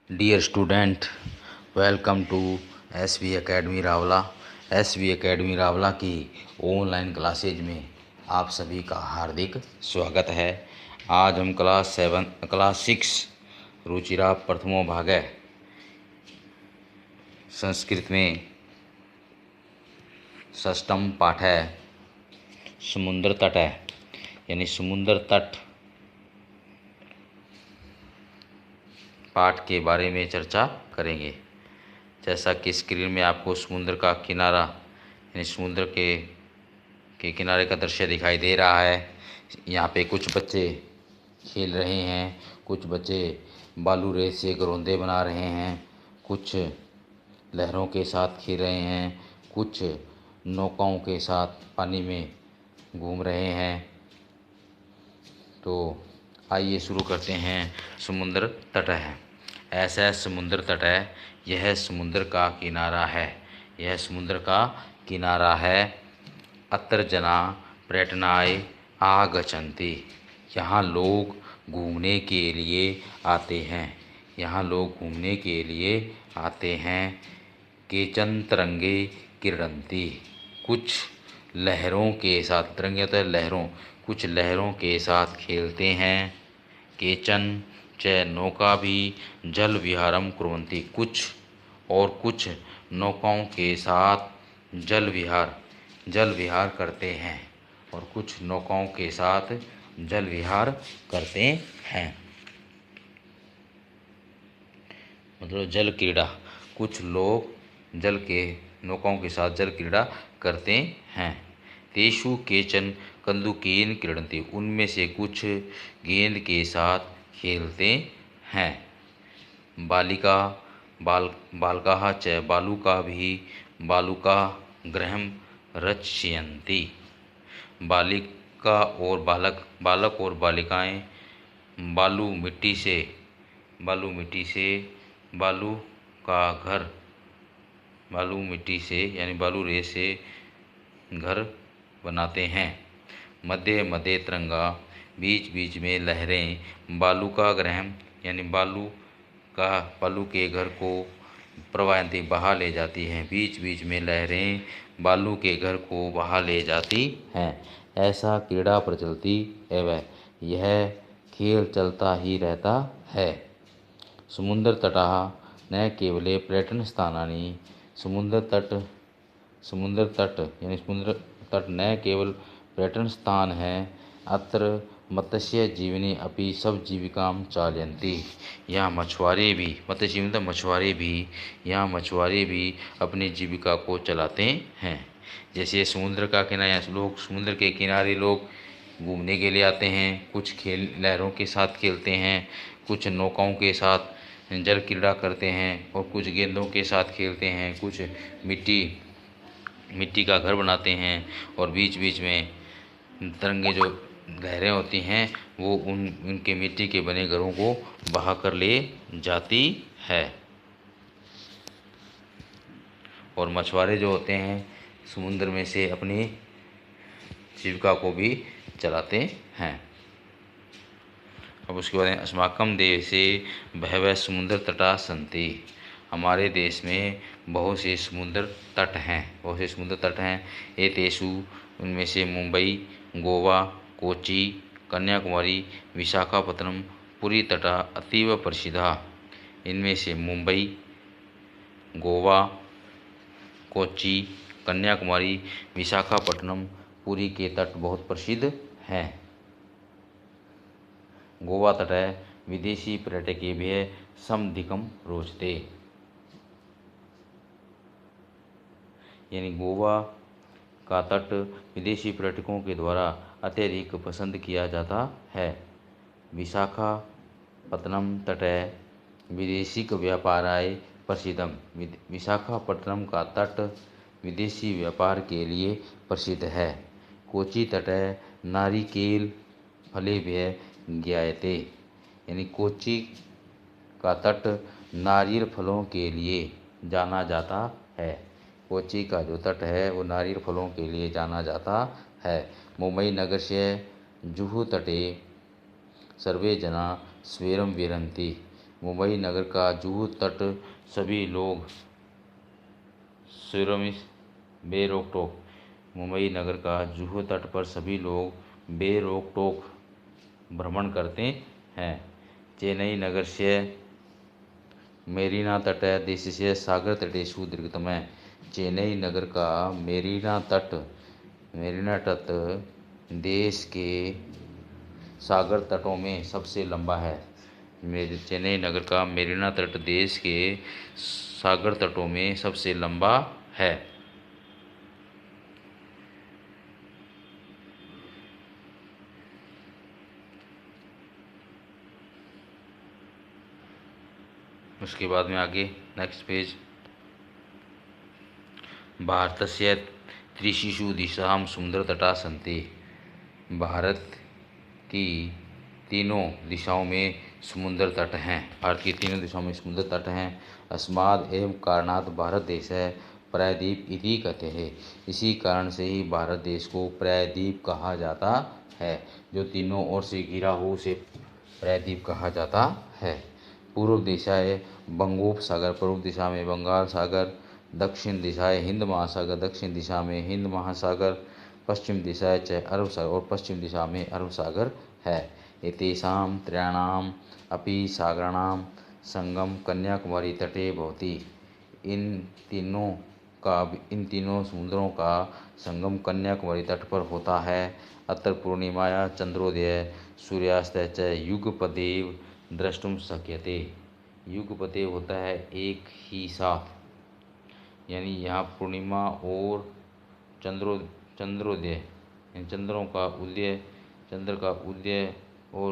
Dear student, welcome to SV academy Rawla. SV academy Rawla की online classes में आप सभी का हार्दिक स्वागत है। आज हम क्लास 6 रुचिरा प्रथमो भागे संस्कृत में षष्ठम पाठ है समुद्र तट है, यानी समुद्र तट पाठ के बारे में चर्चा करेंगे। जैसा कि स्क्रीन में आपको समुद्र का किनारा यानी समुद्र के किनारे का दृश्य दिखाई दे रहा है। यहाँ पे कुछ बच्चे खेल रहे हैं, कुछ बच्चे बालू रेत से गरोंदे बना रहे हैं, कुछ लहरों के साथ खेल रहे हैं, कुछ नौकाओं के साथ पानी में घूम रहे हैं। तो आइए शुरू करते हैं। समुद्र तट है, ऐसा समुद्र तट है, यह समुद्र का किनारा है, यह समुद्र का किनारा है। अत्र जना पर्यटनाय आगच्छन्ति, यहाँ लोग घूमने के लिए आते हैं, यहाँ लोग घूमने के लिए आते हैं। केचन तरंगे क्रीडन्ति, कुछ लहरों के साथ, तरंगे होता है लहरों, कुछ लहरों के साथ खेलते हैं। केचन च नौका भी जल विहारम कुर्वन्ति, कुछ नौकाओं के साथ जल विहार करते हैं, और कुछ नौकाओं के साथ जल विहार करते हैं। मतलब जल क्रीड़ा, कुछ लोग जल के नौकाओं के साथ जल क्रीड़ा करते हैं। तेषु केचन कन्दुकेन क्रीडन्ति, उनमें से कुछ गेंद के साथ खेलते हैं। बालकाः च बालुका गृहं रचयन्ति, बालिका और बालक और बालिकाएं बालू मिट्टी से यानी बालू रेत से घर बनाते हैं। मध्य मध्य तरंगा, बीच बीच में लहरें बालू का ग्रहण यानी बालू के घर को प्रवाहन्ति बहा ले जाती हैं, बीच बीच में लहरें बालू के घर को बहा ले जाती हैं। ऐसा क्रीड़ा प्रचलती एवं यह खेल चलता ही रहता है। समुद्र तटः न केवले पर्यटन स्थानानि, समुद्र तट यानी समुद्र तट न केवल पर्यटन स्थान है, अत्र मत्स्य जीवने अपि सब जीविकां चालयन्ति, यहाँ मछुआरे भी अपनी जीविका को चलाते हैं। जैसे समुद्र का किनारा, लोग समुद्र के किनारे लोग घूमने के लिए आते हैं, कुछ लहरों के साथ खेलते हैं, कुछ नौकाओं के साथ जल क्रीड़ा करते हैं, और कुछ गेंदों के साथ खेलते हैं, कुछ मिट्टी का घर बनाते हैं, और बीच बीच में तरंगे जो लहरें होती हैं वो उनके मिट्टी के बने घरों को बहा कर ले जाती है। और मछुआरे जो होते हैं समुद्र में से अपनी जीविका को भी चलाते हैं। अब उसके बाद अस्माकं देशे बहवः समुद्र तटा सन्ति, हमारे देश में बहुत से समुद्र तट हैं। एतेषु, उनमें से मुंबई, गोवा, कोच्चि, कन्याकुमारी, विशाखापत्तनम, पुरी तटा अतीव प्रसिद्धा, इनमें से मुंबई, गोवा, कोच्चि, कन्याकुमारी, विशाखापट्टनम, पुरी के तट बहुत प्रसिद्ध हैं। गोवा तट विदेशी पर्यटकेभ्यः समधिकं रोचते, यानी गोवा का तट विदेशी पर्यटकों के द्वारा अत्यधिक पसंद किया जाता है। विशाखापत्तनम तट विदेशिक व्यापाराय प्रसिद्धम, विशाखापट्टनम का तट विदेशी व्यापार के लिए प्रसिद्ध है। कोच्चि तट नारिकेल फलेभ्यः ज्ञायते, यानी कोच्चि का तट नारियल फलों के लिए जाना जाता है। कोच्चि का जो तट है वो नारियल फलों के लिए जाना जाता है। मुंबई नगरस्य जुहू तटे सर्वे जना स्वेरं विहरन्ति, मुंबई नगर का जुहू तट सभी लोग सुरमित बेरोक टोक। मुंबई नगर का जुहू तट पर सभी लोग बेरोक टोक भ्रमण करते हैं। चेन्नई नगर से मेरीना तट देशस्य सागर तटेषु दीर्घतम है। चेन्नई नगर का मेरीना तट देश के सागर तटों में सबसे लंबा है। चेन्नई नगर का मेरीना तट देश के सागर तटों में सबसे लंबा है। उसके बाद में आगे नेक्स्ट पेज। भारतस्य त्रिषु दिशां समुद्रतटा सन्ति। भारत की तीनों दिशाओं में समुद्र तट हैं। भारत की तीनों दिशाओं में समुद्र तट हैं। अस्माद् एवं कारणात् भारत देश है प्रायद्वीप इति कहते हैं। इसी कारण से ही भारत देश को प्रायद्वीप कहा जाता है। जो तीनों ओर से घिरा हो उसे प्रायद्वीप कहा जाता है। पूर्व दिशाएं बंगोपसागर, पूर्व दिशा में बंगाल सागर, दक्षिण दिशाएं हिंद महासागर, दक्षिण दिशा में हिंद महासागर, पश्चिम दिशाएं च अरब सागर और पश्चिम दिशा में अरब सागर है। एतेषां त्रयाणाम् अपि सागराणां संगम कन्याकुमारी तटे भवति। इन तीनों समुद्रों का संगम कन्याकुमारी तट पर होता है। अत्र पूर्णिमाया चंद्रोदय सूर्यास्त च युगपदेव द्रष्टुम शक्यते। युगपदेव होता है एक ही साथ, यानी यहाँ पूर्णिमा और चंद्रोदय चंद्र का उदय और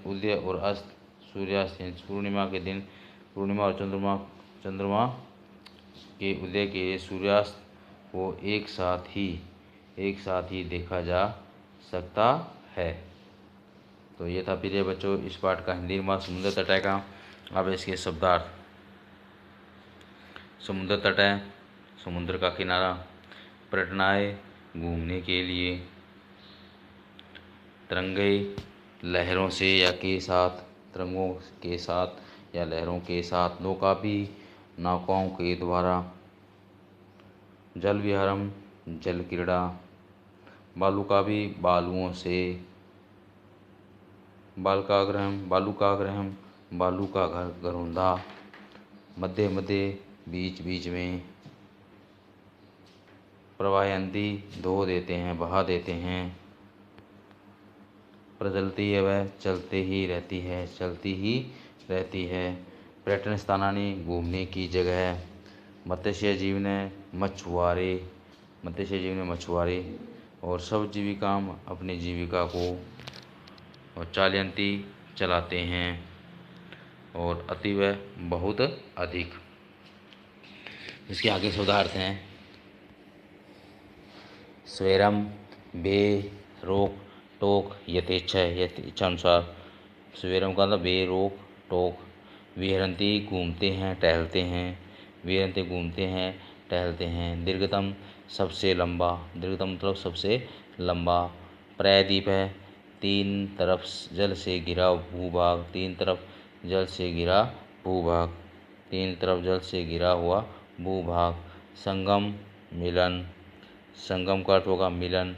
उदय और अस्त, सूर्यास्त पूर्णिमा के दिन पूर्णिमा और चंद्रमा के उदय के सूर्यास्त को एक साथ ही देखा जा सकता है। तो ये था प्रिय बच्चों इस पाठ का हिंदी अनुवाद समुद्र तट का। अब इसके शब्दार्थ। समुद्र तट है समुद्र का किनारा। पर्यटनाय घूमने के लिए। तरंगे लहरों से या के साथ, तरंगों के साथ या लहरों के साथ। नौकापी नौकाओं के द्वारा। जल विहारम जल क्रीड़ा। बालुकापी बालुओं से। बालुकाग्रहम बालू का घर घरौंदा। मध्य मध्य बीच बीच में। प्रवाहयंती धो देते हैं बहा देते हैं। प्रचलती है वह चलती ही रहती है। पर्यटन स्थानानि घूमने की जगह। मत्स्य जीवन मछुआरे और सब जीविका अपनी जीविका को और चालयंती चलाते हैं और अतीव बहुत अधिक। इसके आगे शब्दार्थ हैं। स्वैरम बे रोक टोक यथेच्छा अनुसार। स्वैरम का मतलब बे रोक टोक। विहरंती घूमते हैं टहलते हैं। दीर्घतम सबसे लंबा। दीर्घतम मतलब सबसे लंबा। प्रायद्वीप है तीन तरफ जल से घिरा भूभाग। तीन तरफ जल से घिरा हुआ भूभाग। संगम मिलन। संगम का अर्थ होगा मिलन।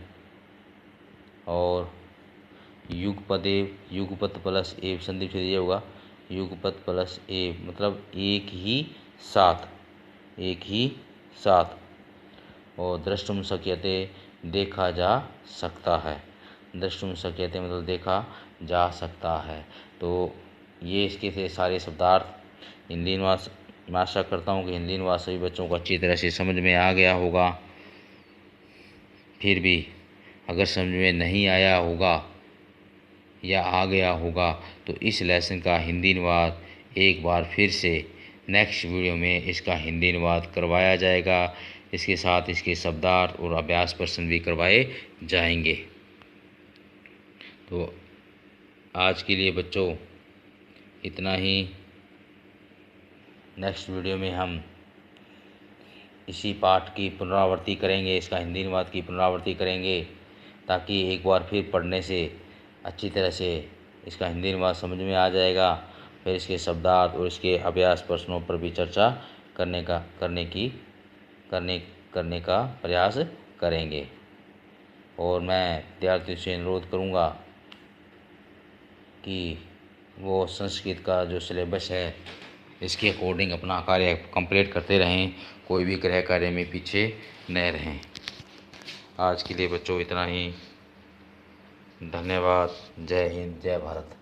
और युगपत प्लस ए संधि विच्छेद ये होगा। युगपत प्लस ए मतलब एक ही साथ। और द्रष्टुम शक्यते देखा जा सकता है। द्रष्टुम शक्यते मतलब देखा जा सकता है। तो ये इसके थे सारे शब्दार्थ। हिंदी अनुवाद मैं आशा करता हूँ कि हिंदी अनुवाद सभी बच्चों को अच्छी तरह से समझ में आ गया होगा। फिर भी अगर समझ में नहीं आया होगा या आ गया होगा तो इस लेसन का हिंदी अनुवाद एक बार फिर से नेक्स्ट वीडियो में इसका हिंदी अनुवाद करवाया जाएगा। इसके साथ इसके शब्दार्थ और अभ्यास प्रश्न भी करवाए जाएंगे। तो आज के लिए बच्चों इतना ही। नेक्स्ट वीडियो में हम इसी पाठ की पुनरावृत्ति करेंगे, इसका हिंदी अनुवाद की पुनरावृत्ति करेंगे ताकि एक बार फिर पढ़ने से अच्छी तरह से इसका हिंदी अनुवाद समझ में आ जाएगा। फिर इसके शब्दार्थ और इसके अभ्यास प्रश्नों पर भी चर्चा करने का प्रयास करेंगे। और मैं विद्यार्थियों से अनुरोध करूँगा कि वो संस्कृत का जो सिलेबस है इसके अकॉर्डिंग अपना कार्य कंप्लीट करते रहें, कोई भी गृह कार्य में पीछे न रहें। आज के लिए बच्चों इतना ही। धन्यवाद। जय हिंद, जय भारत।